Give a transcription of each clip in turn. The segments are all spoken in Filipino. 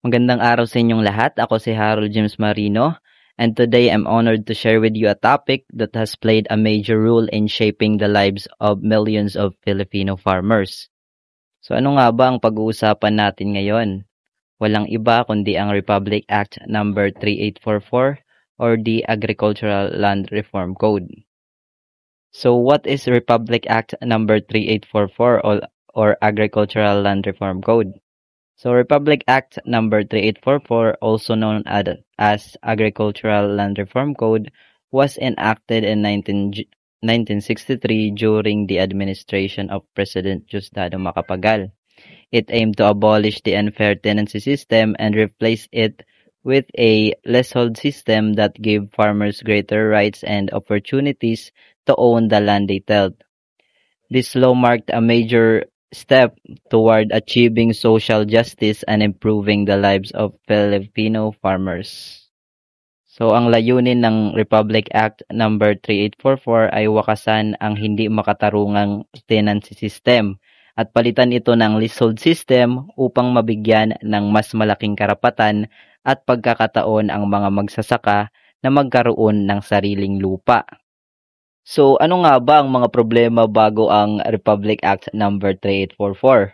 Magandang araw sa inyong lahat. Ako si Harold James Marino, and today I'm honored to share with you a topic that has played a major role in shaping the lives of millions of Filipino farmers. So ano nga ba ang pag-uusapan natin ngayon? Walang iba kundi ang Republic Act number 3844 or the Agricultural Land Reform Code. So what is Republic Act number 3844 or Agricultural Land Reform Code? So Republic Act number 3844, also known as Agricultural Land Reform Code, was enacted in 1963 during the administration of President Diosdado Macapagal. It aimed to abolish the unfair tenancy system and replace it with a leasehold system that gave farmers greater rights and opportunities to own the land they tilled. This law marked a major step toward achieving social justice and improving the lives of Filipino farmers. So ang layunin ng Republic Act number 3844 ay wakasan ang hindi makatarungang tenancy system at palitan ito ng leasehold system upang mabigyan ng mas malaking karapatan at pagkakataon ang mga magsasaka na magkaroon ng sariling lupa. So, ano nga ba ang mga problema bago ang Republic Act number 3844?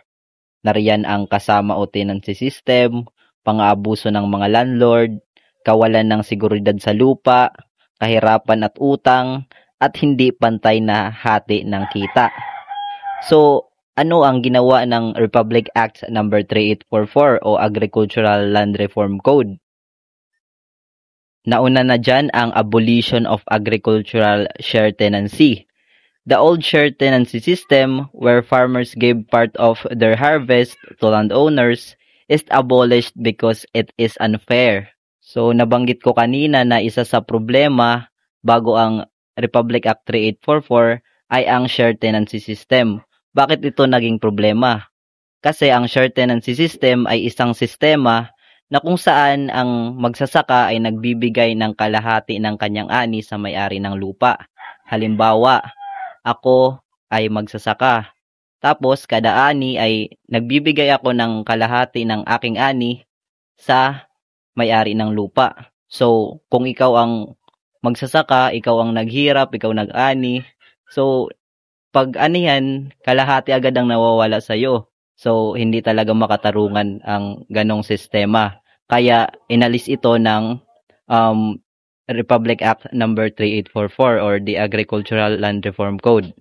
Nariyan ang kasama o tenancy system, pang-aabuso ng mga landlord, kawalan ng seguridad sa lupa, kahirapan at utang, at hindi pantay na hati ng kita. So, ano ang ginawa ng Republic Act number 3844 o Agricultural Land Reform Code? Nauna na dyan ang abolition of agricultural share tenancy. The old share tenancy system, where farmers gave part of their harvest to landowners, is abolished because it is unfair. So, nabanggit ko kanina na isa sa problema bago ang Republic Act 3844 ay ang share tenancy system. Bakit ito naging problema? Kasi ang share tenancy system ay isang sistema na kung saan ang magsasaka ay nagbibigay ng kalahati ng kanyang ani sa may-ari ng lupa. Halimbawa, ako ay magsasaka. Tapos, kada ani ay nagbibigay ako ng kalahati ng aking ani sa may-ari ng lupa. So, kung ikaw ang magsasaka, ikaw ang naghirap, ikaw nag-ani. So, pag anihan, kalahati agad ang nawawala sa'yo. So, hindi talaga makatarungan ang ganong sistema. Kaya inalis ito ng Republic Act number 3844 or the Agricultural Land Reform Code.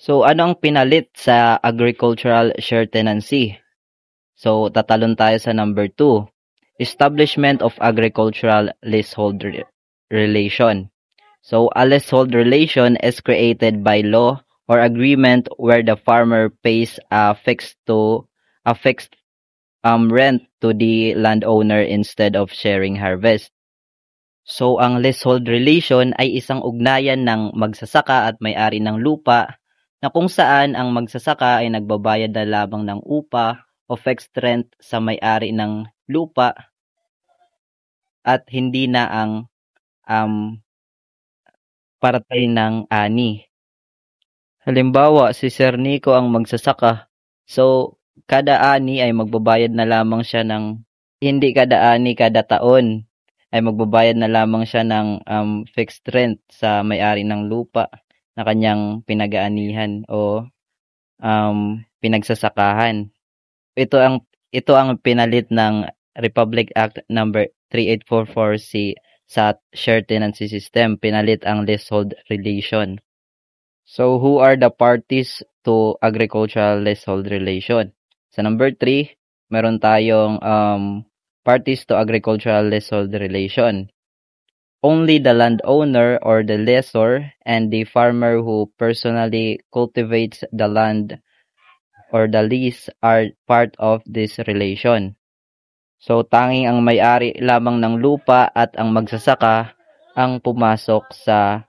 So ano ang pinalit sa agricultural share tenancy? So tatalon tayo sa number 2, establishment of agricultural leasehold relation. So a leasehold relation is created by law or agreement where the farmer pays a fixed rent to the landowner instead of sharing harvest. So, ang leasehold relation ay isang ugnayan ng magsasaka at may-ari ng lupa na kung saan ang magsasaka ay nagbabayad na lamang ng upa o fixed rent sa may-ari ng lupa at hindi na ang paratay ng ani. Halimbawa, si Sir Nico ang magsasaka. So, kada ani ay magbabayad na lamang siya ng, hindi kada ani, kada taon ay magbabayad na lamang siya ng fixed rent sa may-ari ng lupa na kanyang pinag-aanihan o pinagsasakahan. Ito ang pinalit ng Republic Act number 3844C sa share tenancy system. Pinalit ang leasehold relation. So, who are the parties to agricultural leasehold relation? Sa number 3, meron tayong parties to agricultural leasehold relation. Only the landowner or the lessor and the farmer who personally cultivates the land or the lease are part of this relation. So, tanging ang may-ari lamang ng lupa at ang magsasaka ang pumasok sa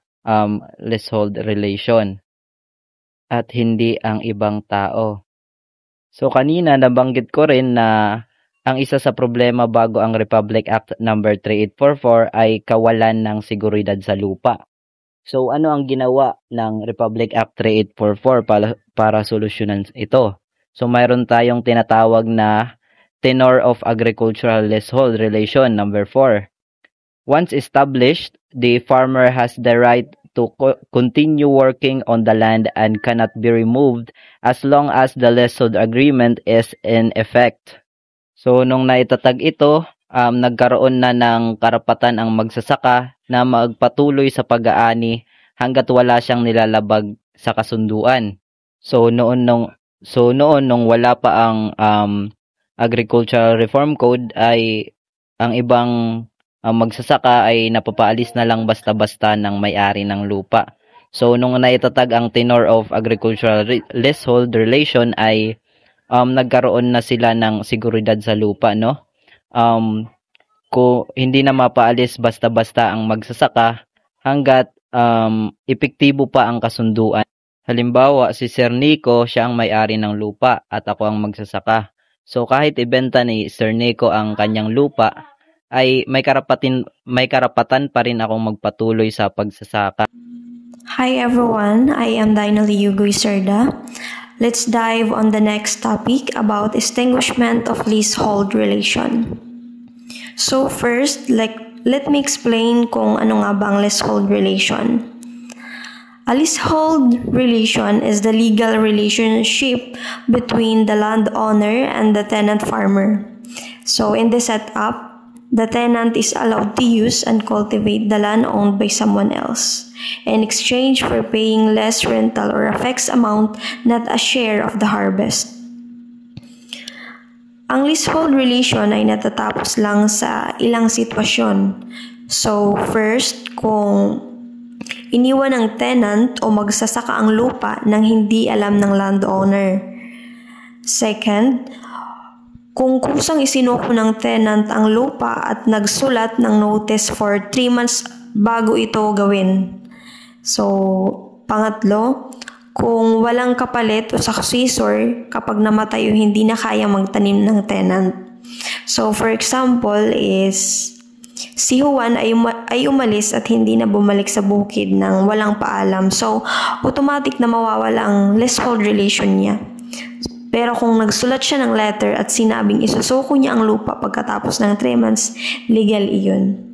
leasehold relation at hindi ang ibang tao. So kanina nabanggit ko rin na ang isa sa problema bago ang Republic Act number 3844 ay kawalan ng seguridad sa lupa. So ano ang ginawa ng Republic Act 3844 para solusyonan ito? So mayroon tayong tinatawag na tenure of agricultural leasehold relation. Number 4. Once established, the farmer has the right to continue working on the land and cannot be removed as long as the leasehold agreement is in effect. So, nung naitatag ito, nagkaroon na ng karapatan ang magsasaka na magpatuloy sa pag-aani hanggat wala siyang nilalabag sa kasunduan. So, noon nung wala pa ang Agricultural Reform Code ay ang ibang magsasaka ay napapaalis na lang basta-basta ng may-ari ng lupa. So, nung naitatag ang tenure of agricultural leasehold relation ay nagkaroon na sila ng seguridad sa lupa, no? Hindi na mapaalis basta-basta ang magsasaka hanggat epektibo pa ang kasunduan. Halimbawa, si Sir Nico, siya ang may-ari ng lupa at ako ang magsasaka. So, kahit ibenta ni Sir Nico ang kanyang lupa, ay may karapatan pa rin akong magpatuloy sa pagsasaka. Hi everyone, I am Dinely Yugoy Serda. Let's dive on the next topic about extinguishment of leasehold relation. So first, let me explain kung ano nga ba ang leasehold relation. A leasehold relation is the legal relationship between the landowner and the tenant farmer. So in this setup, the tenant is allowed to use and cultivate the land owned by someone else in exchange for paying less rental or a fixed amount, not a share of the harvest. Ang leasehold relation ay natatapos lang sa ilang sitwasyon. So first, kung iniwan ng tenant o magsasaka ang lupa nang hindi alam ng landowner. Second, kung kusang isinuko ng tenant ang lupa at nagsulat ng notice for 3 months bago ito gawin. So, pangatlo, kung walang kapalit o successor kapag namatay o hindi na kaya magtanim ng tenant. So, for example is, si Juan ay umalis at hindi na bumalik sa bukid ng walang paalam. So, automatic na mawawala ang leasehold relation niya. Pero kung nagsulat siya ng letter at sinabing isusuko niya ang lupa pagkatapos ng 3 months, legal iyon.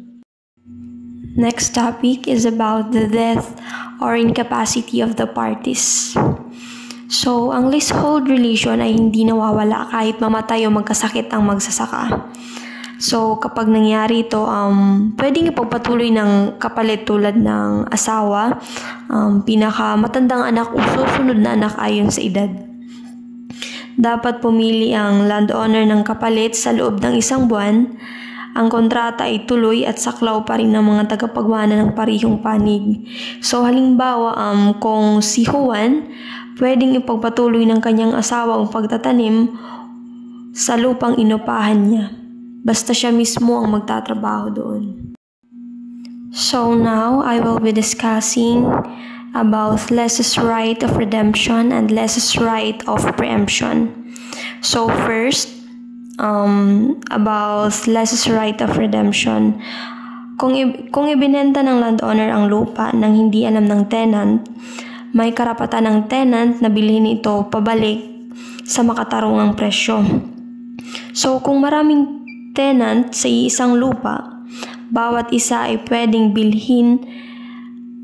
Next topic is about the death or incapacity of the parties. So, ang leasehold relation ay hindi nawawala kahit mamatay o magkasakit ang magsasaka. So, kapag nangyari ito, pwedeng ipagpatuloy ng kapalit tulad ng asawa, pinakamatandang anak o susunod na anak ayon sa edad. Dapat pumili ang landowner ng kapalit sa loob ng 1 buwan. Ang kontrata ay tuloy at saklaw pa rin ng mga tagapagwana ng parihong panig. So halimbawa, kung si Juan, pwedeng ipagpatuloy ng kanyang asawa ang pagtatanim sa lupang inupahan niya. Basta siya mismo ang magtatrabaho doon. So now, I will be discussing about lessee's right of redemption and lessee's right of preemption. So first, about lessee's right of redemption. Kung ibinenta ng landowner ang lupa nang hindi alam ng tenant, may karapatan ng tenant na bilhin ito pabalik sa makatarungang presyo. So kung maraming tenant sa isang lupa, bawat isa ay pwedeng bilhin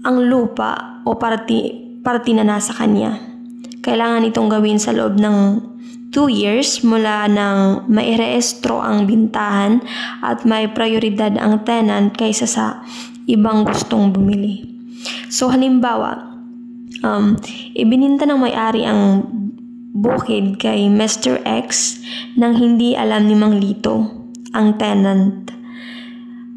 ang lupa o party na nasa kanya. Kailangan itong gawin sa loob ng 2 years mula nang mairehistro ang bintahan at may prioridad ang tenant kaysa sa ibang gustong bumili. So halimbawa, ibininta ng may-ari ang bukid kay Mr. X nang hindi alam ni Mang Lito, ang tenant.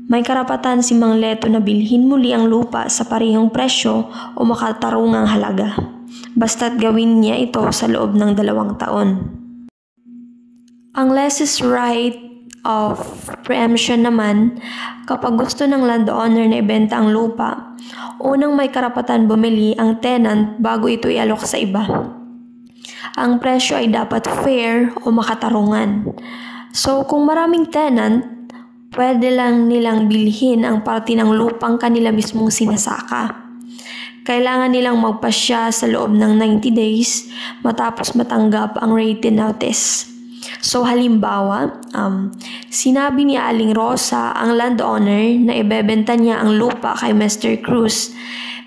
May karapatan si Mang Leto na bilhin muli ang lupa sa parehong presyo o makatarungang halaga, basta't gawin niya ito sa loob ng 2 taon. Ang lessee's right of preemption naman, kapag gusto ng landowner na ibenta ang lupa, unang may karapatan bumili ang tenant bago ito ialok sa iba. Ang presyo ay dapat fair o makatarungan. So kung maraming tenant, pwede lang nilang bilhin ang parte ng lupang kanila mismong sinasaka. Kailangan nilang magpasya sa loob ng 90 days matapos matanggap ang written notice. So halimbawa, sinabi ni Aling Rosa ang landowner na ibebenta niya ang lupa kay Mr. Cruz.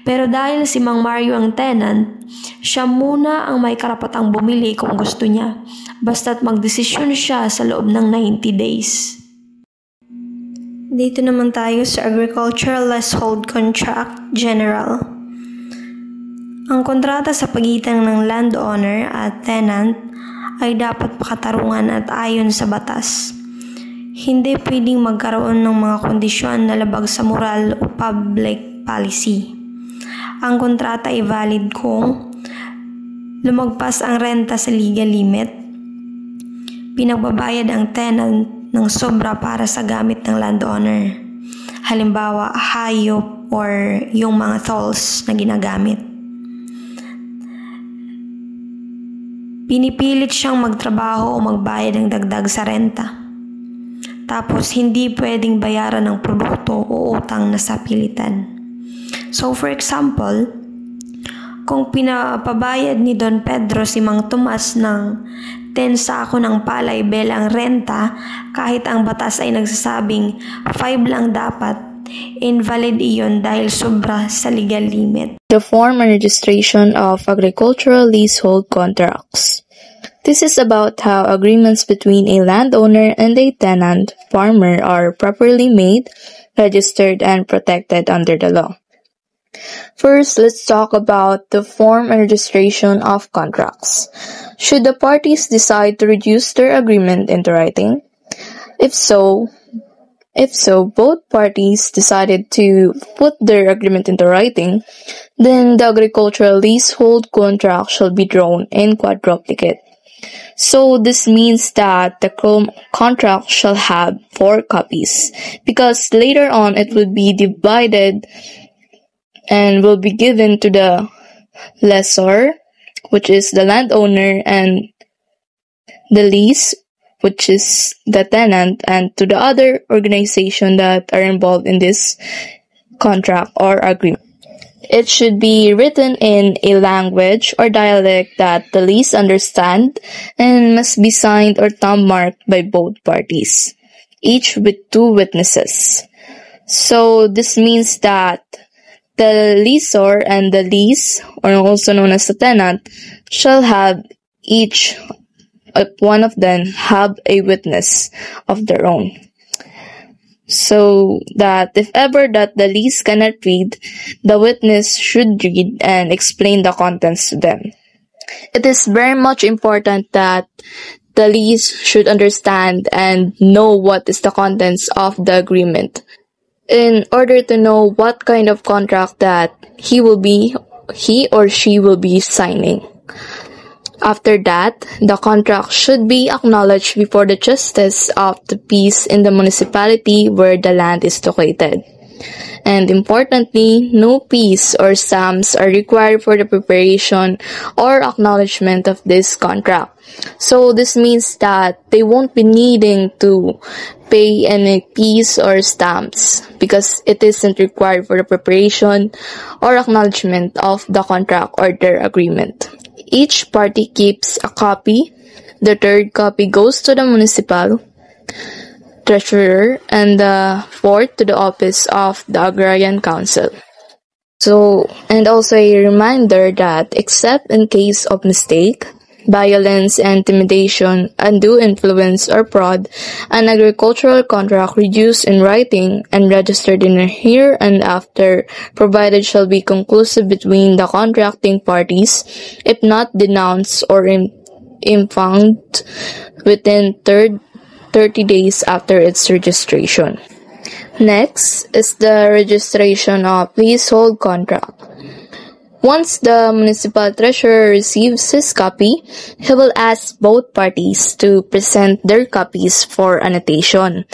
Pero dahil si Mang Mario ang tenant, siya muna ang may karapatang bumili kung gusto niya, basta't magdesisyon siya sa loob ng 90 days. Dito naman tayo sa Agricultural Leasehold Contract General. Ang kontrata sa pagitan ng landowner at tenant ay dapat pakatarungan at ayon sa batas. Hindi pwedeng magkaroon ng mga kondisyon na labag sa moral o public policy. Ang kontrata ay valid kung lumagpas ang renta sa legal limit, pinagbabayad ang tenant ng sobra para sa gamit ng landowner, halimbawa hayop or yung mga tolls na ginagamit. Pinipilit siyang magtrabaho o magbayad ng dagdag sa renta. Tapos hindi pwedeng bayaran ng produkto o utang na sapilitan. So for example, kung pinapabayad ni Don Pedro si Mang Tomas ng 10 sako ng palay bilang renta, kahit ang batas ay nagsasabing 5 lang dapat, invalid iyon dahil sobra sa legal limit. The form and registration of agricultural leasehold contracts. This is about how agreements between a landowner and a tenant farmer are properly made, registered, and protected under the law. First, let's talk about the form and registration of contracts. Should the parties decide to reduce their agreement into writing? If so, both parties decided to put their agreement into writing, then the agricultural leasehold contract shall be drawn in quadruplicate. So this means that the contract shall have 4 copies, because later on it will be divided and will be given to the lessor, which is the landowner, and the lease, which is the tenant, and to the other organization that are involved in this contract or agreement. It should be written in a language or dialect that the lease understand and must be signed or thumb marked by both parties, each with 2 witnesses. So this means that the lessor and the lease, or also known as the tenant, shall have each one of them have a witness of their own. So that if ever that the lease cannot read, the witness should read and explain the contents to them. It is very much important that the lease should understand and know what is the contents of the agreement, in order to know what kind of contract that he or she will be signing. After that, the contract should be acknowledged before the justice of the peace in the municipality where the land is located. And importantly, no fees or stamps are required for the preparation or acknowledgement of this contract. So this means that they won't be needing to pay any fees or stamps because it isn't required for the preparation or acknowledgement of the contract or their agreement. Each party keeps a copy. The third copy goes to the municipal treasurer, and the fourth to the office of the Agrarian Council. So, and also a reminder that except in case of mistake, violence, intimidation, undue influence, or fraud, an agricultural contract reduced in writing and registered in a here and after provided shall be conclusive between the contracting parties, if not denounced or impugned within 30 days after its registration. Next is the registration of leasehold contract. Once the municipal treasurer receives his copy, he will ask both parties to present their copies for annotation.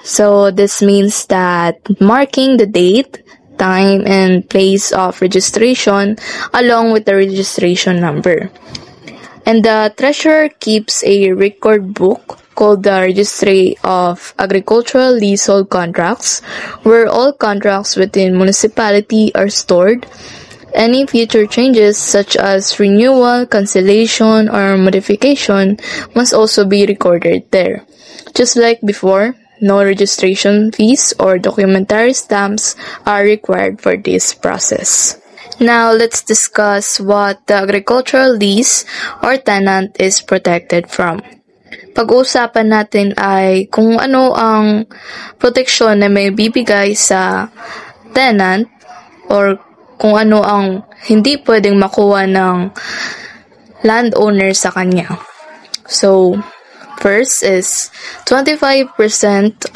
So this means that marking the date, time, and place of registration along with the registration number. And the treasurer keeps a record book called the Registry of Agricultural Leasehold Contracts, where all contracts within municipality are stored. Any future changes such as renewal, cancellation, or modification must also be recorded there. Just like before, no registration fees or documentary stamps are required for this process. Now, let's discuss what the agricultural lease or tenant is protected from. Pag-uusapan natin ay kung ano ang proteksyon na may bibigay sa tenant or kung ano ang hindi pwedeng makuha ng landowner sa kanya. So, first is 25%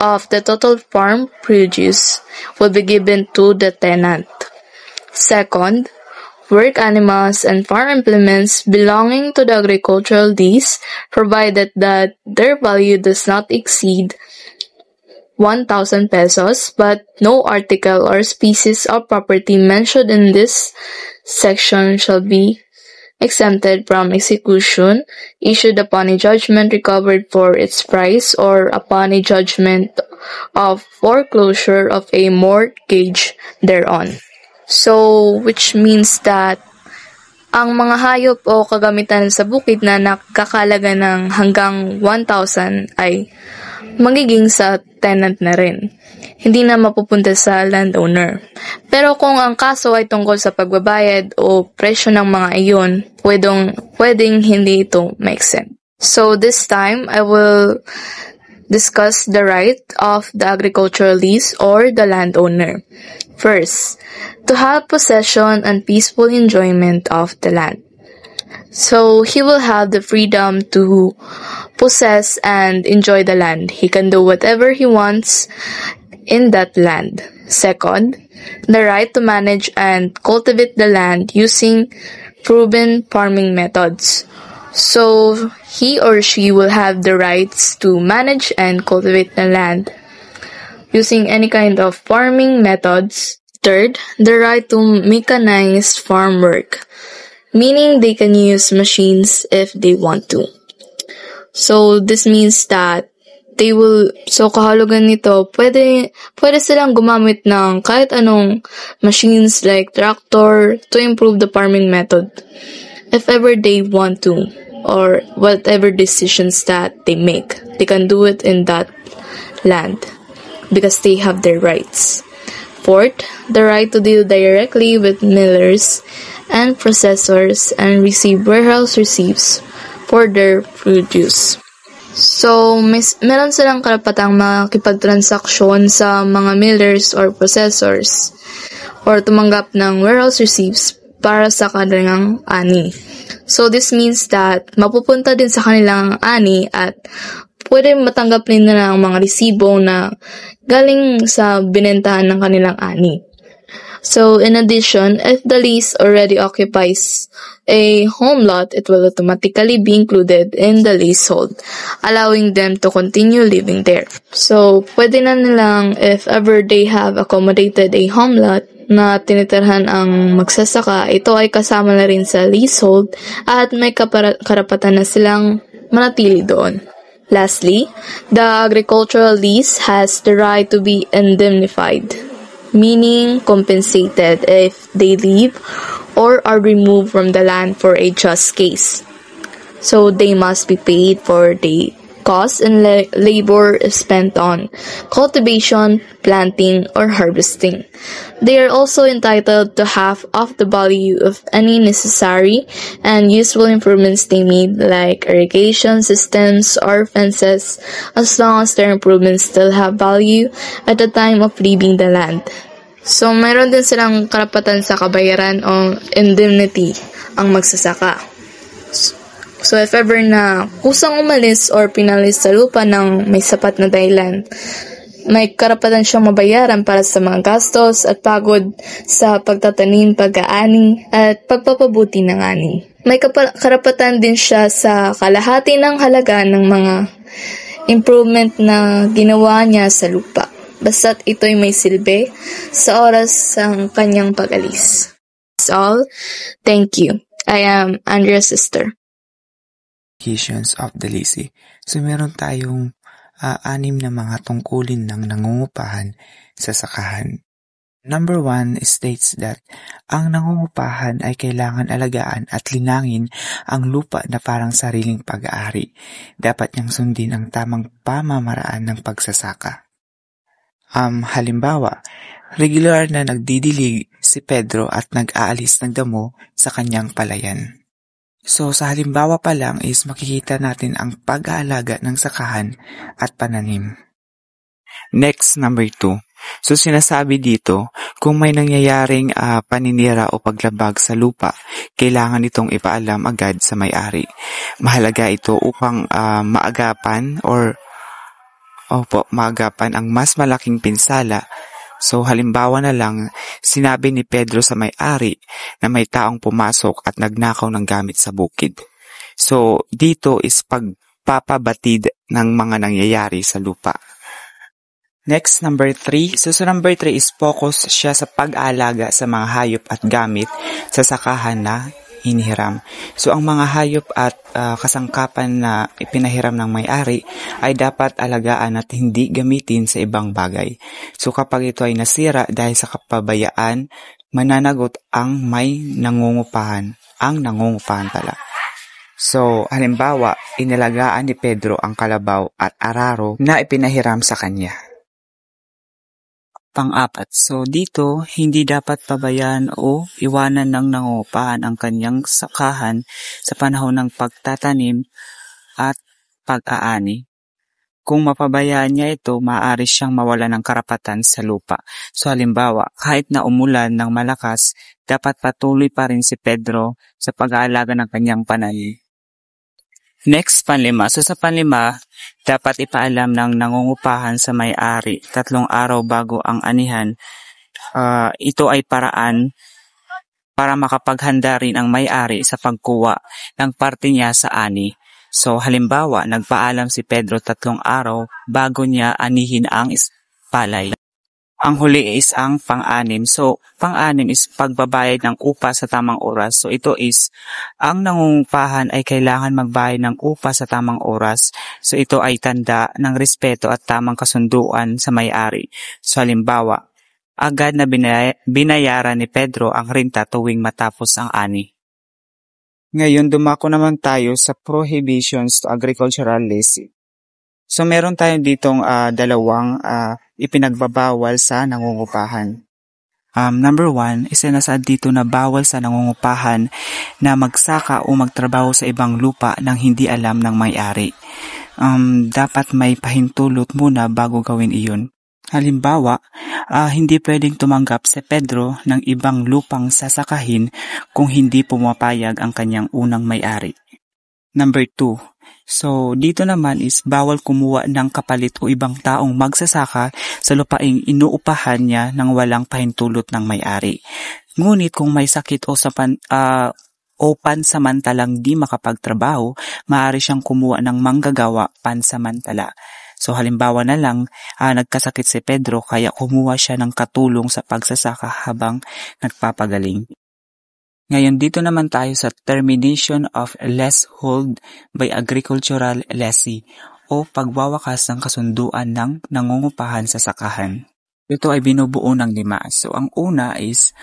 of the total farm produce will be given to the tenant. Second, work animals and farm implements belonging to the agricultural lease, provided that their value does not exceed 1,000 pesos, but no article or species of property mentioned in this section shall be exempted from execution issued upon a judgment recovered for its price or upon a judgment of foreclosure of a mortgage thereon. So, which means that ang mga hayop o kagamitan sa bukid na nakakalaga ng hanggang 1,000 ay magiging sa tenant na rin. Hindi na mapupunta sa landowner. Pero kung ang kaso ay tungkol sa pagbabayad o presyo ng mga iyon, pwedeng hindi ito ma-exempt. So this time, I will discuss the right of the agricultural lease or the landowner. First, to have possession and peaceful enjoyment of the land. So he will have the freedom to possess and enjoy the land. He can do whatever he wants in that land. Second, the right to manage and cultivate the land using proven farming methods. So he or she will have the rights to manage and cultivate the land using any kind of farming methods. Third, the right to mechanized farm work, meaning they can use machines if they want to. So this means that kahulugan nito, pwede silang gumamit ng kahit anong machines like tractor to improve the farming method if ever they want to, or whatever decisions that they make. They can do it in that land because they have their rights. Fourth, the right to deal directly with millers and processors and receive warehouse receipts for their produce. So, meron silang karapatang makipagtransaksyon sa mga millers or processors or tumanggap ng warehouse receipts para sa kanilang ani. So, this means that mapupunta din sa kanilang ani at pwede matanggap rin nila ang mga resibo na galing sa binentahan ng kanilang ani. So, in addition, if the lease already occupies a home lot, it will automatically be included in the leasehold, allowing them to continue living there. So, pwede na nilang, if ever they have accommodated a home lot na tinitirhan ang magsasaka, ito ay kasama na rin sa leasehold at may karapatan na silang manatili doon. Lastly, the agricultural lease has the right to be indemnified, meaning compensated if they leave or are removed from the land for a just case. So they must be paid for the cost and labor spent on cultivation, planting, or harvesting. They are also entitled to half of the value of any necessary and useful improvements they made, like irrigation systems or fences, as long as their improvements still have value at the time of leaving the land. So, mayroon din silang karapatan sa kabayaran o indemnity ang magsasaka. So, if ever na kusang umalis or pinalis sa lupa ng may sapat na dahilan, may karapatan siyang mabayaran para sa mga gastos at pagod sa pagtatanim, pag-aani, at pagpapabuti ng ani. May karapatan din siya sa kalahati ng halaga ng mga improvement na ginawa niya sa lupa, basta't ito'y may silbi sa oras ng kanyang pag-alis. That's all. Thank you. I am Andrea's sister. Of the lease. So meron tayong 6 na mga tungkulin ng nangungupahan sa sakahan. Number 1 states that ang nangungupahan ay kailangan alagaan at linangin ang lupa na parang sariling pag-aari. Dapat niyang sundin ang tamang pamamaraan ng pagsasaka. Halimbawa, regular na nagdidilig si Pedro at nag-aalis ng damo sa kanyang palayan. So sa halimbawa pa lang is makikita natin ang pag-aalaga ng sakahan at pananim. Next, number 2. So sinasabi dito, kung may nangyayaring paninira o paglabag sa lupa, kailangan itong ipaalam agad sa may-ari. Mahalaga ito upang maagapan ang mas malaking pinsala. So halimbawa na lang, sinabi ni Pedro sa may-ari na may taong pumasok at nagnakaw ng gamit sa bukid. So dito is pagpapabatid ng mga nangyayari sa lupa. Next, number 3. So number 3 is focus siya sa pag-aalaga sa mga hayop at gamit sa sakahan na hinihiram. So ang mga hayop at kasangkapan na ipinahiram ng may-ari ay dapat alagaan at hindi gamitin sa ibang bagay. So kapag ito ay nasira dahil sa kapabayaan, mananagot ang may nangungupahan, pala. So halimbawa, inalagaan ni Pedro ang kalabaw at araro na ipinahiram sa kanya. Pang-4. So dito, hindi dapat pabayaan o iwanan ng nangungupahan ang kanyang sakahan sa panahon ng pagtatanim at pag-aani. Kung mapabayaan niya ito, maaari siyang mawala ng karapatan sa lupa. So halimbawa, kahit na umulan ng malakas, dapat patuloy pa rin si Pedro sa pag-aalaga ng kanyang pananim. Next, panlima. So sa panlima, dapat ipaalam ng nangungupahan sa may-ari 3 araw bago ang anihan. Ito ay paraan para makapaghanda rin ang may-ari sa pagkuha ng parte niya sa ani. So halimbawa, nagpaalam si Pedro 3 araw bago niya anihin ang palay. Ang huli is ang pang-6. So, pang-6 is pagbabayad ng upa sa tamang oras. So, ito is, ang nangungupahan ay kailangan magbayad ng upa sa tamang oras. So, ito ay tanda ng respeto at tamang kasunduan sa may-ari. So, halimbawa, agad na binayaran ni Pedro ang renta tuwing matapos ang ani. Ngayon, dumako naman tayo sa prohibitions to agricultural leasing. So, meron tayong ditong dalawang ipinagbabawal sa nangungupahan. Number 1, isinasaad dito na bawal sa nangungupahan na magsaka o magtrabaho sa ibang lupa nang hindi alam ng may-ari. Dapat may pahintulot muna bago gawin iyon. Halimbawa, hindi pwedeng tumanggap si Pedro ng ibang lupang sasakahin kung hindi pumapayag ang kanyang unang may-ari. Number 2, so dito naman is bawal kumuha ng kapalit o ibang taong magsasaka sa lupaing inuupahan niya nang walang pahintulot ng may-ari. Ngunit kung may sakit o pansamantalang di makapagtrabaho, maaari siyang kumuha ng manggagawa pansamantala. So halimbawa na lang, nagkasakit si Pedro kaya kumuha siya ng katulong sa pagsasaka habang nagpapagaling. Ngayon dito naman tayo sa termination of leasehold by agricultural lessee o pagwawakas ng kasunduan ng nangungupahan sa sakahan. Ito ay binubuo ng 5. So ang una is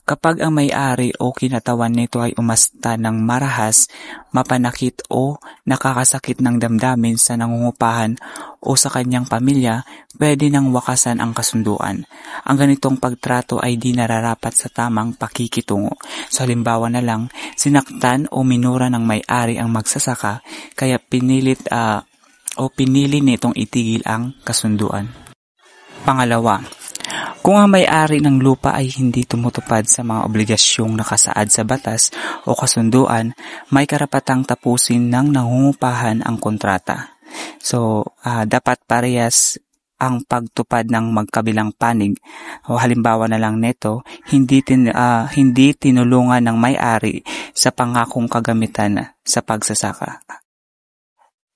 kapag ang may-ari o kinatawan nito ay umasta ng marahas, mapanakit o nakakasakit ng damdamin sa nangungupahan o sa kanyang pamilya, pwede nang wakasan ang kasunduan. Ang ganitong pagtrato ay di nararapat sa tamang pakikitungo. So halimbawa na lang, sinaktan o minura ng may-ari ang magsasaka, kaya pinili nitong itigil ang kasunduan. Pangalawa, kung ang may-ari ng lupa ay hindi tumutupad sa mga obligasyong nakasaad sa batas o kasunduan, may karapatang tapusin ng nangungupahan ang kontrata. So, dapat parehas ang pagtupad ng magkabilang panig. O halimbawa na lang neto, hindi tinulungan ng may-ari sa pangakong kagamitan sa pagsasaka.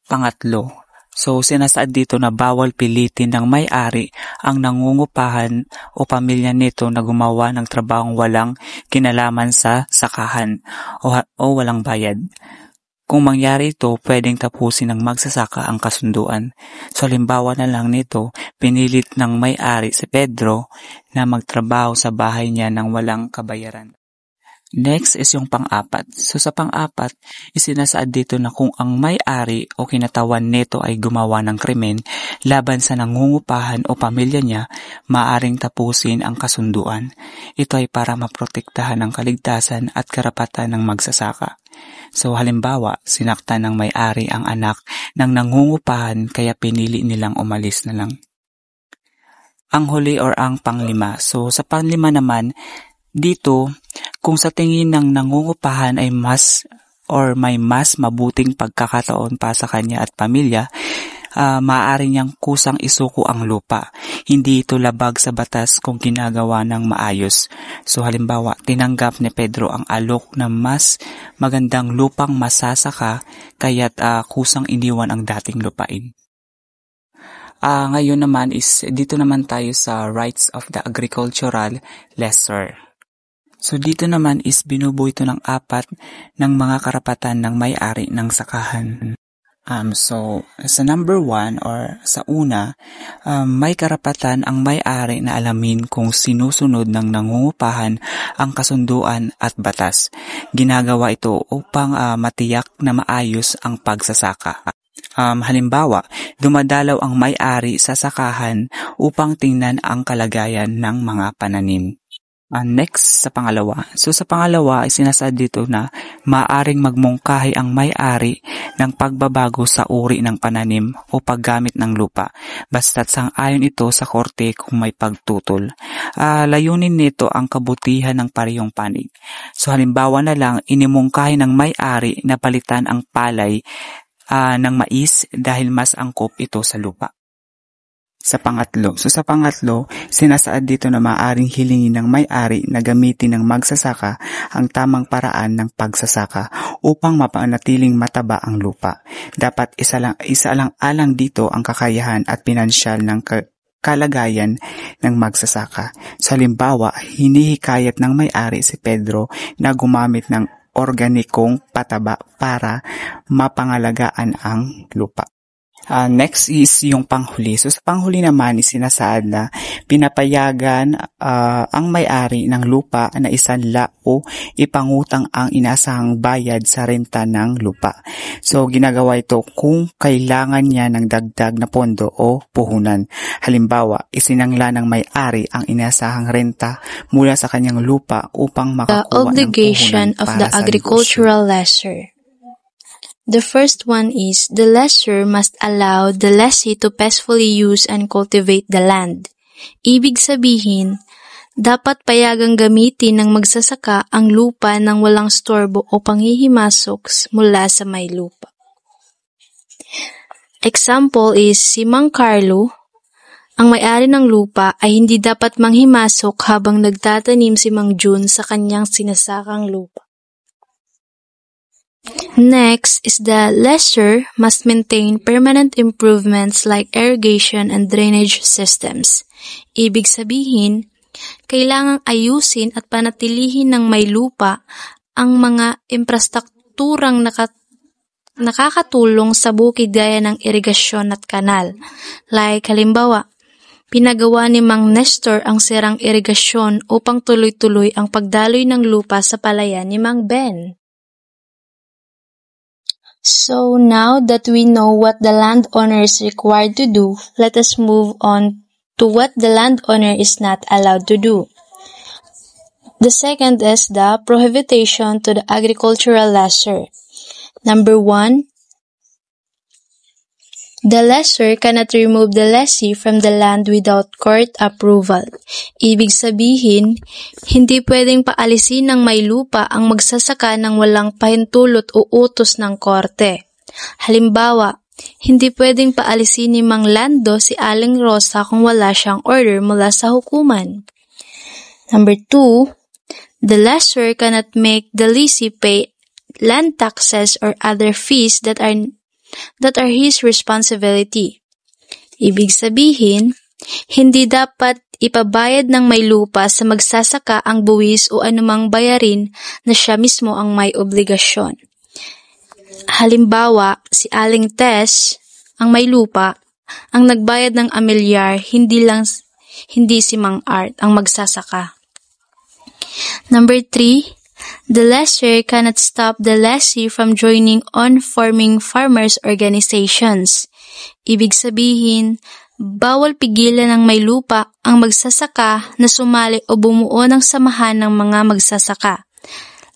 Pangatlo, so sinasaad dito na bawal pilitin ng may-ari ang nangungupahan o pamilya nito na gumawa ng trabahong walang kinalaman sa sakahan o walang bayad. Kung mangyari ito, pwedeng tapusin ng magsasaka ang kasunduan. So halimbawa na lang nito, pinilit ng may-ari si Pedro na magtrabaho sa bahay niya nang walang kabayaran. Next is yung pang-apat. So sa pang-apat, isinasaad dito na kung ang may-ari o kinatawan nito ay gumawa ng krimen laban sa nangungupahan o pamilya niya, maaring tapusin ang kasunduan. Ito ay para maprotektahan ang kaligtasan at karapatan ng magsasaka. So halimbawa, sinaktan ng may-ari ang anak ng nangungupahan kaya pinili nilang umalis na lang. Ang huli or ang panglima. So sa panglima naman, dito, kung sa tingin ng nangungupahan ay may mas mabuting pagkakataon pa sa kanya at pamilya, maaari niyang kusang isuko ang lupa. Hindi ito labag sa batas kung ginagawa ng maayos. So halimbawa, tinanggap ni Pedro ang alok na mas magandang lupang masasaka kaya't kusang iniwan ang dating lupain. Ngayon naman is dito naman tayo sa rights of the agricultural lessor. So dito naman is binubuo ito ng 4 ng mga karapatan ng may-ari ng sakahan. So sa number 1 or sa una, may karapatan ang may-ari na alamin kung sinusunod ng nangungupahan ang kasunduan at batas. Ginagawa ito upang matiyak na maayos ang pagsasaka. Halimbawa, dumadalaw ang may-ari sa sakahan upang tingnan ang kalagayan ng mga pananim. Next, sa pangalawa. So sa pangalawa ay sinasaad dito na maaaring magmungkahi ang may-ari ng pagbabago sa uri ng pananim o paggamit ng lupa, basta't sang-ayon ito sa korte kung may pagtutol. Layunin nito ang kabutihan ng parehong panig. So halimbawa na lang, inimungkahi ng may-ari na palitan ang palay ng mais dahil mas angkop ito sa lupa. Sa pangatlo. So sa pangatlo, sinasaad dito na maaaring hilingin ng may-ari na gamitin ng magsasaka ang tamang paraan ng pagsasaka upang mapanatiling mataba ang lupa. Dapat isa lang alang dito ang kakayahan at pinansyal ng kalagayan ng magsasaka. Sa halimbawa, hinihikayat ng may-ari si Pedro na gumamit ng organikong pataba para mapangalagaan ang lupa. Next is yung panghuli. So sa panghuli naman is sinasaad na pinapayagan ang may-ari ng lupa na isanla o ipangutang ang inasahang bayad sa renta ng lupa. So ginagawa ito kung kailangan niya ng dagdag na pondo o puhunan. Halimbawa, isinangla ng may-ari ang inasahang renta mula sa kanyang lupa upang makakuha ng puhunan The obligation of the agricultural lessor. The first one is, the lessor must allow the lessee to peacefully use and cultivate the land. Ibig sabihin, dapat payagang gamitin ng magsasaka ang lupa nang walang storbo o panghihimasok mula sa may lupa. Example is, si Mang Carlo, ang may-ari ng lupa ay hindi dapat manghimasok habang nagtatanim si Mang Jun sa kanyang sinasakang lupa. Next is the lessor must maintain permanent improvements like irrigation and drainage systems. Ibig sabihin, kailangang ayusin at panatilihin ng may lupa ang mga infrastrukturang nakakatulong sa bukid gaya ng irigasyon at kanal. Like halimbawa, pinagawa ni Mang Nestor ang sirang irigasyon upang tuloy-tuloy ang pagdaloy ng lupa sa palayan ni Mang Ben. So now that we know what the landowner is required to do, let us move on to what the landowner is not allowed to do. The second is the prohibition to the agricultural lessor. Number 1, the lessor cannot remove the lessee from the land without court approval. Ibig sabihin, hindi pwedeng paalisin ng may lupa ang magsasaka ng walang pahintulot o utos ng korte. Halimbawa, hindi pwedeng paalisin ni Mang Lando si Aling Rosa kung wala siyang order mula sa hukuman. Number 2, the lessor cannot make the lessee pay land taxes or other fees that are his responsibility. Ibig sabihin, hindi dapat ipabayad ng may lupa sa magsasaka ang buwis o anumang bayarin na siya mismo ang may obligasyon. Halimbawa, si Aling Tess, ang may lupa, ang nagbayad ng amilyar, hindi si Mang Art ang magsasaka. Number 3, the lessor cannot stop the lessee from joining on forming farmers organizations. Ibig sabihin, bawal pigilan ng may lupa ang magsasaka na sumali o bumuo ng samahan ng mga magsasaka.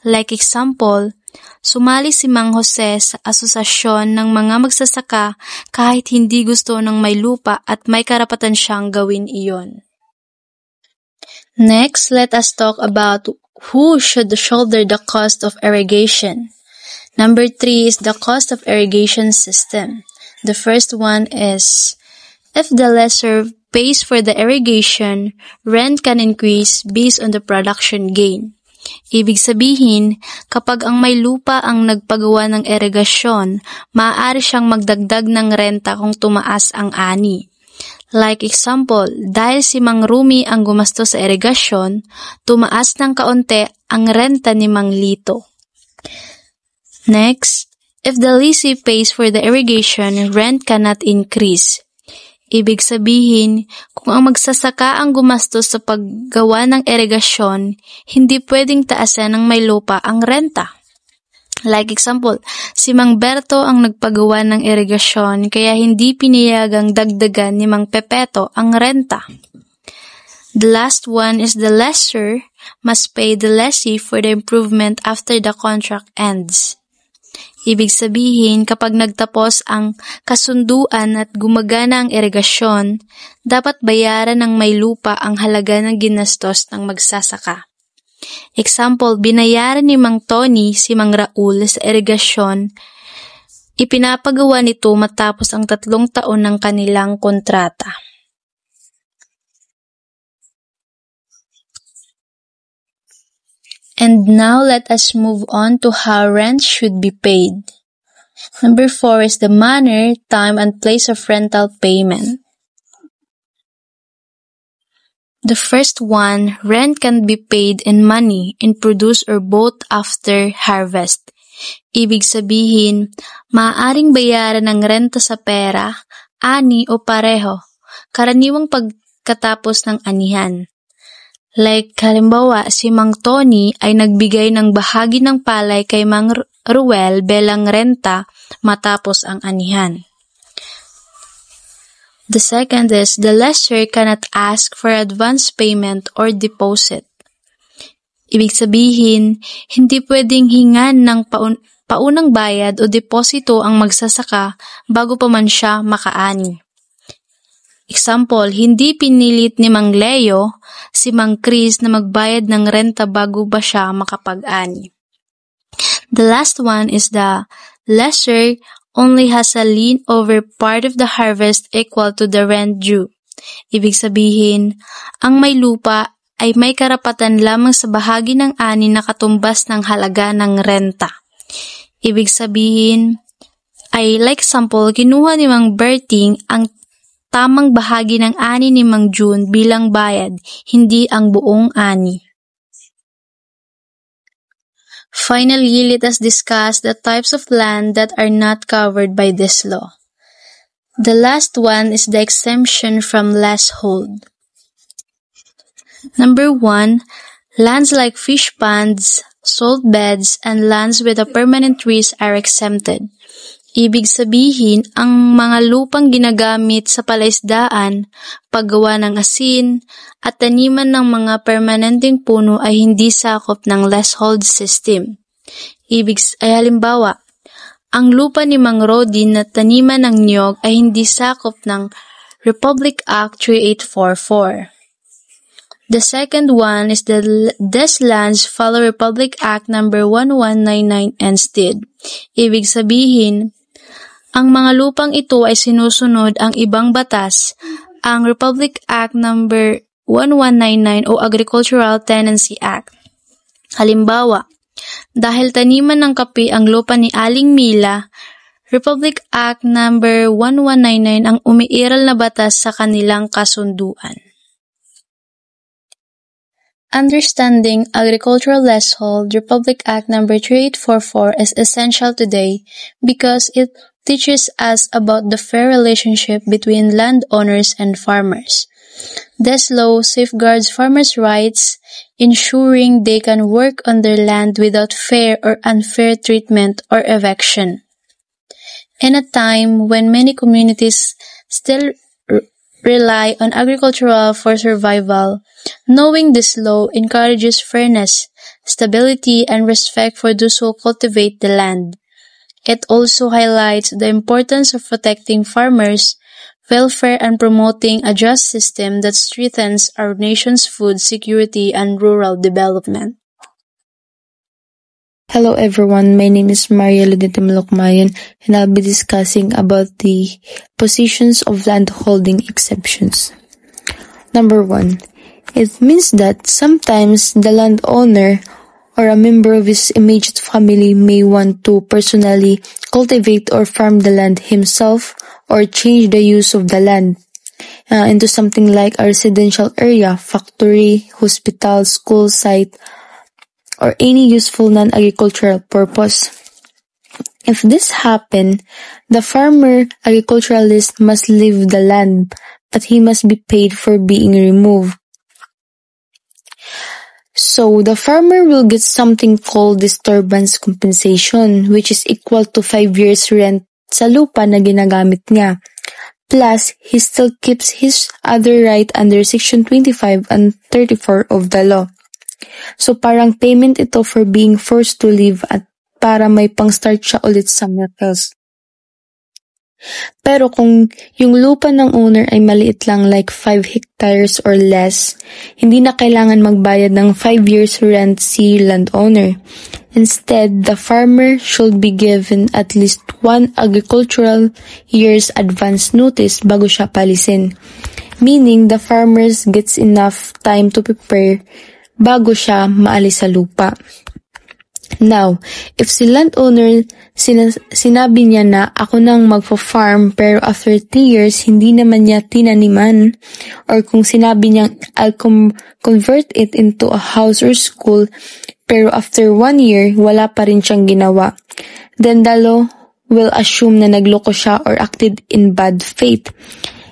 Like example, sumali si Mang Jose sa asosasyon ng mga magsasaka kahit hindi gusto ng may lupa at may karapatan siyang gawin iyon. Next, let us talk about who should shoulder the cost of irrigation. Number 3 is the cost of irrigation system. The first one is, if the lessor pays for the irrigation, rent can increase based on the production gain. Ibig sabihin, kapag ang may lupa ang nagpagawa ng irigasyon, maaari siyang magdagdag ng renta kung tumaas ang ani. Like example, dahil si Mang Rumi ang gumastos sa irigasyon, tumaas ng kaunti ang renta ni Mang Lito. Next, if the lessee pays for the irrigation, rent cannot increase. Ibig sabihin, kung ang magsasaka ang gumastos sa paggawa ng irigasyon, hindi pwedeng taasan ng may lupa ang renta. Like example, si Mang Berto ang nagpagawa ng irigasyon kaya hindi pinayagang dagdagan ni Mang Pepeto ang renta. The last one is the lessor must pay the lessee for the improvement after the contract ends. Ibig sabihin, kapag nagtapos ang kasunduan at gumagana ang irigasyon, dapat bayaran ng may lupa ang halaga ng ginastos ng magsasaka. Example, binayaran ni Mang Tony si Mang Raul sa irigasyon, ipinapagawa nito matapos ang 3 taon ng kanilang kontrata. And now let us move on to how rent should be paid. Number 4 is the manner, time, and place of rental payment. The first one, rent can be paid in money, in produce, or both after harvest. Ibig sabihin, maaaring bayaran ng renta sa pera, ani o pareho, karaniwang pagkatapos ng anihan. Like halimbawa, si Mang Tony ay nagbigay ng bahagi ng palay kay Mang Ruel bilang renta matapos ang anihan. The second is, the lessor cannot ask for advance payment or deposit. Ibig sabihin, hindi pwedeng hingan ng paunang bayad o deposito ang magsasaka bago pa man siya makaani. Example, hindi pinilit ni Mang Leo si Mang Chris na magbayad ng renta bago ba siya makapag-ani. The last one is the lessor only has a lien over part of the harvest equal to the rent due. Ibig sabihin, ang may lupa ay may karapatan lamang sa bahagi ng ani na katumbas ng halaga ng renta. Ibig sabihin, ay like example, kinuha ni Mang Berting ang tamang bahagi ng ani ni Mang June bilang bayad, hindi ang buong ani. Finally, let us discuss the types of land that are not covered by this law. The last one is the exemption from leasehold. Number 1, lands like fish ponds, salt beds, and lands with a permanent trees are exempted. Ibig sabihin, ang mga lupang ginagamit sa palaisdaan, paggawa ng asin, at taniman ng mga permanenteng puno ay hindi sakop ng leasehold system. Ay halimbawa, ang lupa ni Mang Rodi na taniman ng niyog ay hindi sakop ng Republic Act 3844. The second one is these lands follow Republic Act No. 1199 instead. Ibig sabihin, ang mga lupang ito ay sinusunod ang ibang batas, ang Republic Act No. 1199 o Agricultural Tenancy Act. Halimbawa, dahil taniman ng kape ang lupa ni Aling Mila, Republic Act No. 1199 ang umiiral na batas sa kanilang kasunduan. Understanding agricultural leasehold, Republic Act No. 3844 is essential today because it teaches us about the fair relationship between landowners and farmers. This law safeguards farmers' rights, ensuring they can work on their land without fair or unfair treatment or eviction. In a time when many communities still rely on agriculture for survival, knowing this law encourages fairness, stability, and respect for those who cultivate the land. It also highlights the importance of protecting farmers' welfare and promoting a just system that strengthens our nation's food security and rural development. Hello everyone, my name is Maria Lunita Malukmayan and I'll be discussing about the positions of landholding exceptions. Number 1. It means that sometimes the landowner or a member of his immediate family may want to personally cultivate or farm the land himself or change the use of the land into something like a residential area, factory, hospital, school site, or any useful non-agricultural purpose. If this happens, the farmer agriculturalist must leave the land, but he must be paid for being removed. So the farmer will get something called disturbance compensation, which is equal to 5 years rent sa lupa na ginagamit niya. Plus, he still keeps his other right under Section 25 and 34 of the law. So parang payment ito for being forced to leave at para may pang-start siya ulit somewhere else. Pero kung yung lupa ng owner ay maliit lang like 5 hectares or less, hindi na kailangan magbayad ng 5 years rent si landowner. Instead, the farmer should be given at least 1 agricultural year's advance notice bago siya palisin. Meaning, the farmers gets enough time to prepare bago siya maalis sa lupa. Now, if si landowner sinabi niya na ako nang magfa-farm pero after 3 years hindi naman niya tinaniman, or kung sinabi niya I'll convert it into a house or school pero after 1 year wala pa rin siyang ginawa, then the law will assume na nagloko siya or acted in bad faith.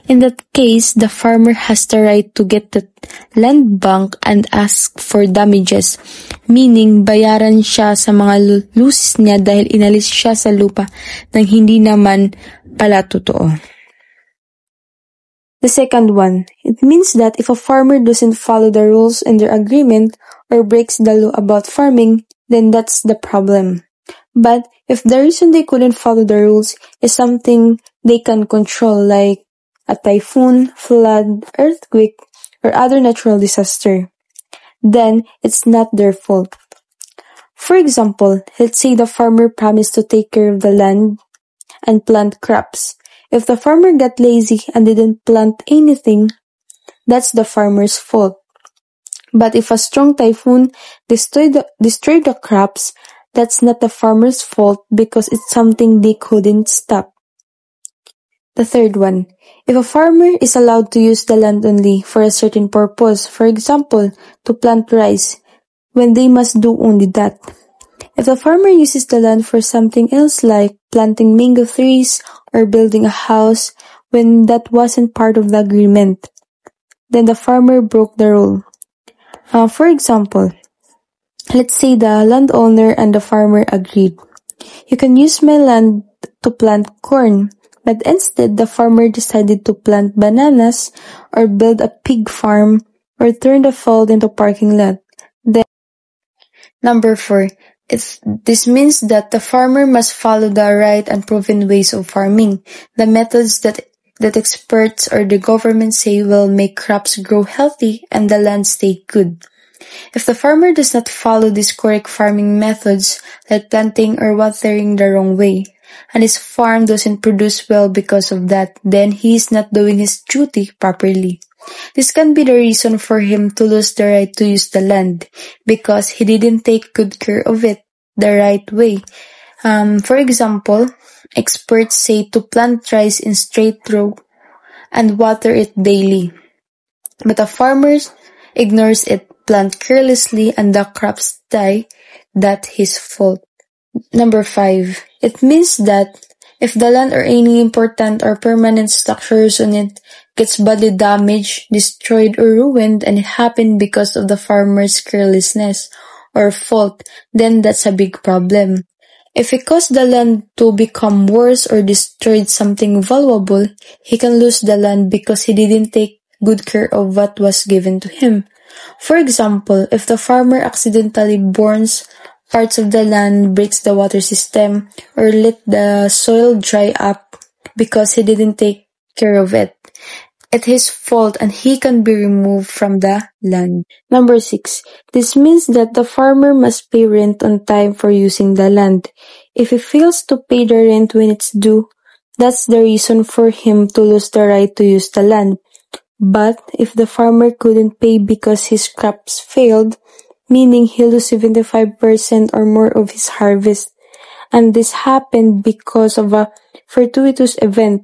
In that case, the farmer has the right to get the land bank and ask for damages, meaning bayaran siya sa mga losses niya dahil inalis siya sa lupa nang hindi naman pala totoo. The second one, it means that if a farmer doesn't follow the rules in their agreement or breaks the law about farming, then that's the problem. But if the reason they couldn't follow the rules is something they can control, like a typhoon, flood, earthquake, or other natural disaster, then it's not their fault. For example, let's say the farmer promised to take care of the land and plant crops. If the farmer got lazy and didn't plant anything, that's the farmer's fault. But if a strong typhoon destroyed the crops, that's not the farmer's fault because it's something they couldn't stop. The third one, if a farmer is allowed to use the land only for a certain purpose, for example, to plant rice, when they must do only that. If the farmer uses the land for something else like planting mango trees or building a house when that wasn't part of the agreement, then the farmer broke the rule. For example, let's say the landowner and the farmer agreed. You can use my land to plant corn, but instead the farmer decided to plant bananas or build a pig farm or turn the field into parking lot. Then, number 4, this means that the farmer must follow the right and proven ways of farming, the methods that experts or the government say will make crops grow healthy and the land stay good. If the farmer does not follow these correct farming methods, like planting or watering the wrong way, and his farm doesn't produce well because of that, then he is not doing his duty properly. This can be the reason for him to lose the right to use the land, because he didn't take good care of it the right way. For example, experts say to plant rice in straight row and water it daily. But a farmer ignores it, plant carelessly, and the crops die. That's his fault. Number 5. It means that If the land or any important or permanent structures on it gets badly damaged, destroyed, or ruined, and it happened because of the farmer's carelessness or fault, then that's a big problem. If he caused the land to become worse or destroyed something valuable, he can lose the land because he didn't take good care of what was given to him. For example, if the farmer accidentally burns parts of the land, breaks the water system, or let the soil dry up because he didn't take care of it, it's his fault and he can be removed from the land. Number 6. This means that the farmer must pay rent on time for using the land. If he fails to pay the rent when it's due, that's the reason for him to lose the right to use the land. But if the farmer couldn't pay because his crops failed, meaning he lost 75% or more of his harvest, and this happened because of a fortuitous event,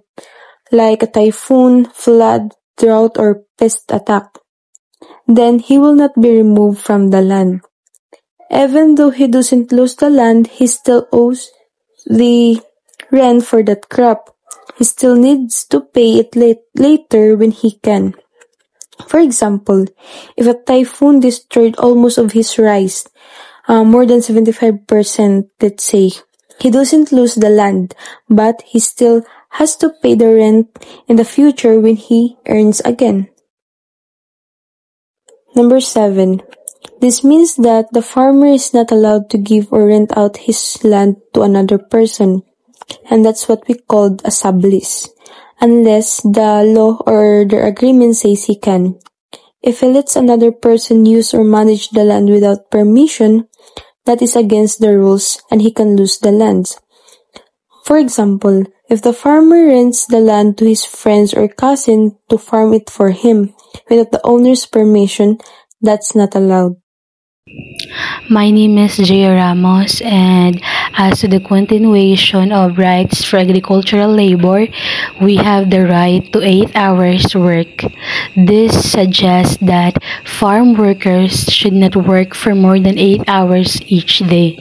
like a typhoon, flood, drought, or pest attack, then he will not be removed from the land. Even though he doesn't lose the land, he still owes the rent for that crop. He still needs to pay it later when he can. For example, if a typhoon destroyed almost of his rice, more than 75%, let's say, he doesn't lose the land, but he still has to pay the rent in the future when he earns again. Number 7. This means that the farmer is not allowed to give or rent out his land to another person, and that's what we call a sublease, unless the law or the agreement says he can. If he lets another person use or manage the land without permission, that is against the rules and he can lose the lands. For example, if the farmer rents the land to his friends or cousin to farm it for him without the owner's permission, that's not allowed. My name is Jay Ramos, and as to the continuation of rights for agricultural labor, we have the right to 8 hours work. This suggests that farm workers should not work for more than 8 hours each day.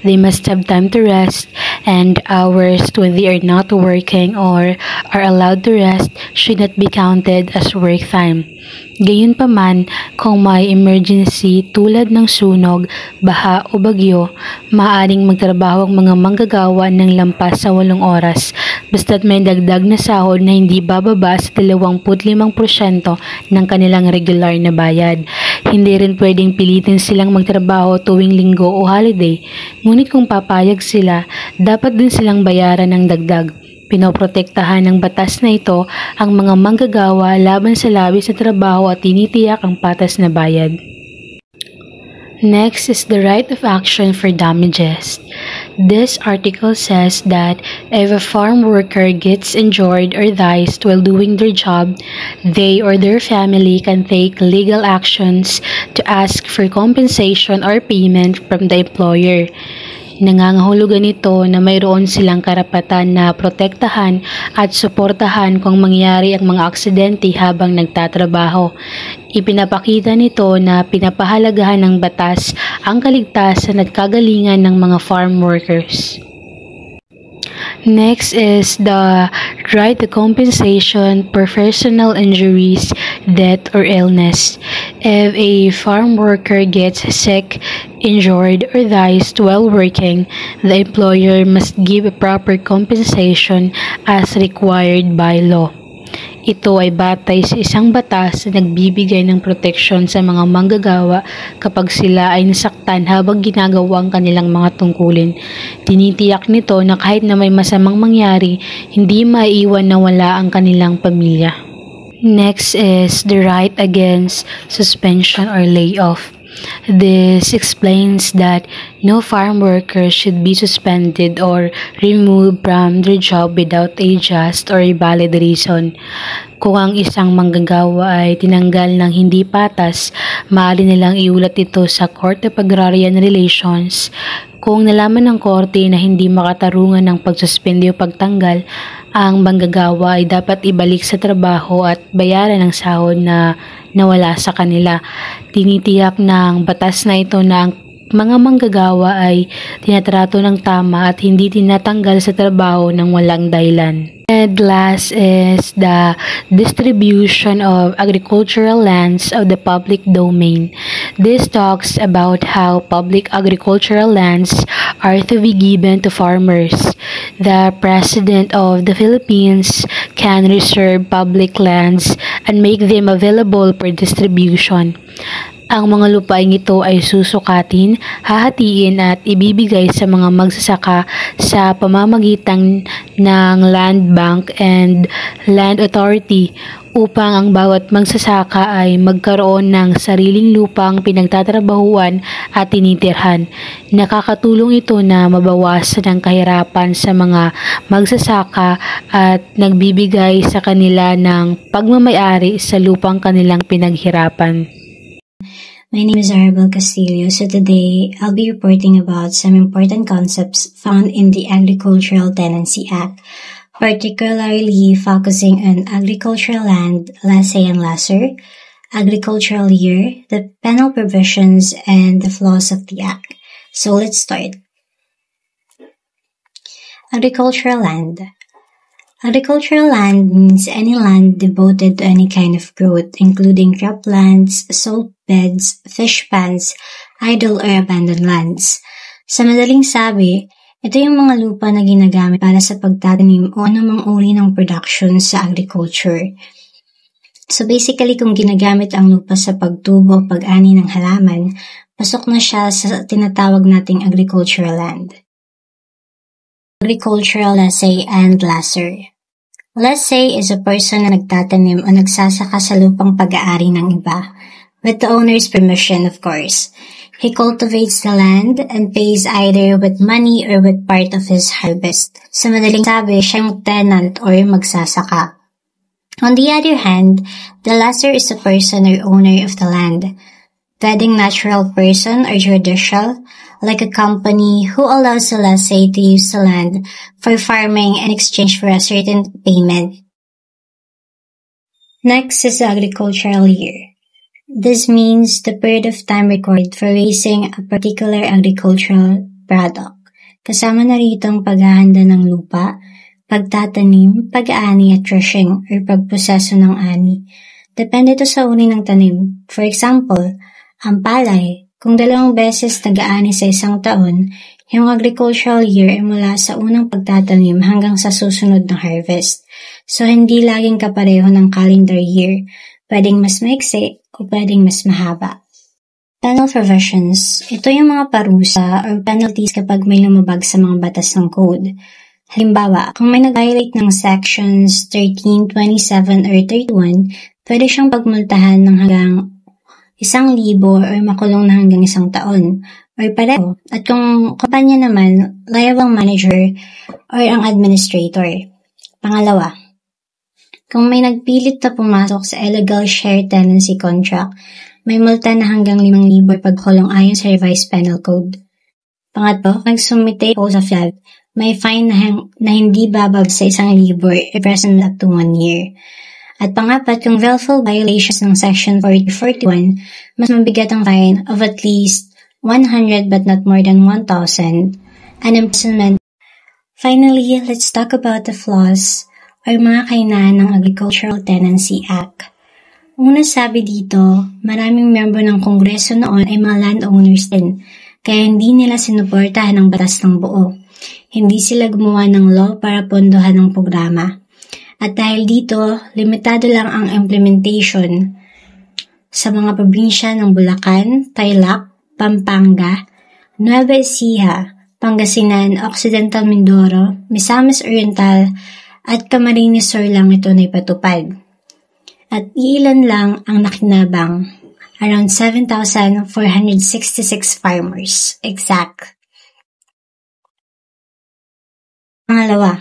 They must have time to rest, and hours when they are not working or are allowed to rest should not be counted as work time. Gayunpaman, kung may emergency tulad ng sunog, baha o bagyo, maaaring magtrabaho ang mga manggagawa ng lampas sa 8 oras basta't may dagdag na sahod na hindi bababa sa 25% ng kanilang regular na bayad. Hindi rin pwedeng pilitin silang magtrabaho tuwing linggo o holiday, ngunit kung papayag sila, dapat din silang bayaran ng dagdag. Pinoprotektahan ng batas na ito ang mga manggagawa laban sa labis na trabaho at tinitiyak ang patas na bayad. Next is the right of action for damages. This article says that if a farm worker gets injured or dies while doing their job, they or their family can take legal actions to ask for compensation or payment from the employer. Nangangahulugan ito na mayroon silang karapatan na protektahan at suportahan kung mangyari ang mga aksidente habang nagtatrabaho. Ipinapakita nito na pinapahalagahan ng batas ang kaligtasan at kagalingan ng mga farm workers. Next is the right to compensation for personal injuries, death, or illness. If a farm worker gets sick, injured, or dies while working, the employer must give a proper compensation as required by law. Ito ay batay sa isang batas na nagbibigay ng proteksyon sa mga manggagawa kapag sila ay nasaktan habang ginagawa ang kanilang mga tungkulin. Tinitiyak nito na kahit na may masamang mangyari, hindi maiiwan na wala ang kanilang pamilya. Next is the right against suspension or layoff. This explains that no farm worker should be suspended or removed from their job without a just or valid reason. Kung ang isang manggagawa ay tinanggal ng hindi patas, maaari nilang iulat ito sa Court of Agrarian Relations. Kung nalaman ng korte na hindi makatarungan ng pagsuspende o pagtanggal, ang manggagawa ay dapat ibalik sa trabaho at bayaran ng sahod na nawala sa kanila. Tinitiyak ng batas na ito na ang mga manggagawa ay tinatrato ng tama at hindi tinatanggal sa trabaho ng walang dahilan. And last is the distribution of agricultural lands of the public domain. This talks about how public agricultural lands are to be given to farmers. The President of the Philippines can reserve public lands and make them available for distribution. Ang mga lupain ito ay susukatin, hahatiin at ibibigay sa mga magsasaka sa pamamagitan ng Land Bank and Land Authority upang ang bawat magsasaka ay magkaroon ng sariling lupang pinagtatrabahuan at tinitirhan. Nakakatulong ito na mabawasan ang kahirapan sa mga magsasaka at nagbibigay sa kanila ng pagmamayari sa lupang kanilang pinaghirapan. My name is Arabel Castillo, so today I'll be reporting about some important concepts found in the Agricultural Tenancy Act, particularly focusing on agricultural land, lessee and lesser, agricultural year, the penal provisions, and the flaws of the Act. So let's start. Agricultural land. Agricultural land means any land devoted to any kind of growth, including croplands, salt beds, fish ponds, idle or abandoned lands. Sa madaling sabi, ito yung mga lupa na ginagamit para sa pagtatanim o anumang uri ng production sa agriculture. So basically, kung ginagamit ang lupa sa pagtubo, pag-ani ng halaman, pasok na siya sa tinatawag nating agricultural land. Agricultural lessee and lesser. Lessee is a person na nagtatanim o nagsasaka sa lupang pag-aari ng iba, with the owner's permission, of course. He cultivates the land and pays either with money or with part of his harvest. Sa madaling sabi, siyang tenant or magsasaka. On the other hand, the lesser is a person or owner of the land. Pwedeng natural person or judicial, like a company who allows the lessee to use the land for farming in exchange for a certain payment. Next is the agricultural year. This means the period of time required for raising a particular agricultural product. Kasama na rito ang paghahanda ng lupa, pagtatanim, pag-aani at threshing or pagproseso ng ani. Depende ito sa uri ng tanim. For example, ang palay, kung 2 beses nag-aani sa isang taon, yung agricultural year ay mula sa unang pagtatanim hanggang sa susunod na harvest. So, hindi laging kapareho ng calendar year. Pwedeng mas maiksi o pwedeng mas mahaba. Penal provisions. Ito yung mga parusa or penalties kapag may lumabag sa mga batas ng code. Halimbawa, kung may nag-violate ng sections 13, 27, or 31, pwede siyang pagmultahan ng hanggang 1,000 or makulong na hanggang 1 taon, or pareho. At kung kumpanya naman, liable manager or ang administrator. Pangalawa, kung may nagpilit na pumasok sa illegal share tenancy contract, may multa na hanggang 5,000 pagkulong ayon sa revised penal code. Pangatlo, nagsumite po sa FLAG, may fine na hindi bababa sa 1,000 or imprisonment up to 1 year. At pangapat, kung willful violations ng Section 4041, mas mabigat ang fine of at least 100 but not more than 1,000 and imprisonment. Finally, let's talk about the flaws or mga kahinaan ng Agricultural Tenancy Act. Una, sabi dito, maraming miyembro ng Kongreso noon ay mga landowners din, kaya hindi nila sinuportahan ang batas ng buo. Hindi sila gumawa ng law para pondohan ng programa. At dahil dito, limitado lang ang implementation sa mga probinsya ng Bulacan, Tarlac, Pampanga, Nueva Ecija, Pangasinan, Occidental Mindoro, Misamis Oriental, at Camarines Sur lang ito na ipatupad. At ilan lang ang nakinabang, around 7,466 farmers, exact. Pangalawa,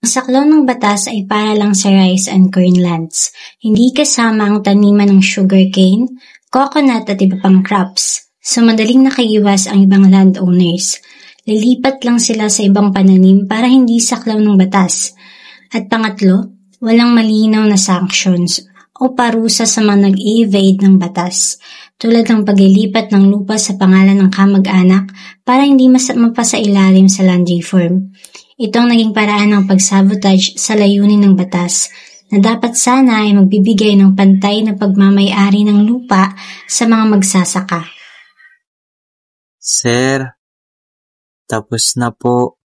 ang saklaw ng batas ay para lang sa rice and corn lands, hindi kasama ang taniman ng sugarcane, coconut at iba pang crops. So madaling nakaiwas ang ibang landowners. Lilipat lang sila sa ibang pananim para hindi saklaw ng batas. At pangatlo, walang malinaw na sanctions o parusa sa mga nag-evade ng batas, tulad ng paglilipat ng lupa sa pangalan ng kamag-anak para hindi mapasailalim sa land reform. Ito ang naging paraan ng pagsabotage sa layunin ng batas na dapat sana ay magbibigay ng pantay na pagmamay-ari ng lupa sa mga magsasaka. Sir, tapos na po.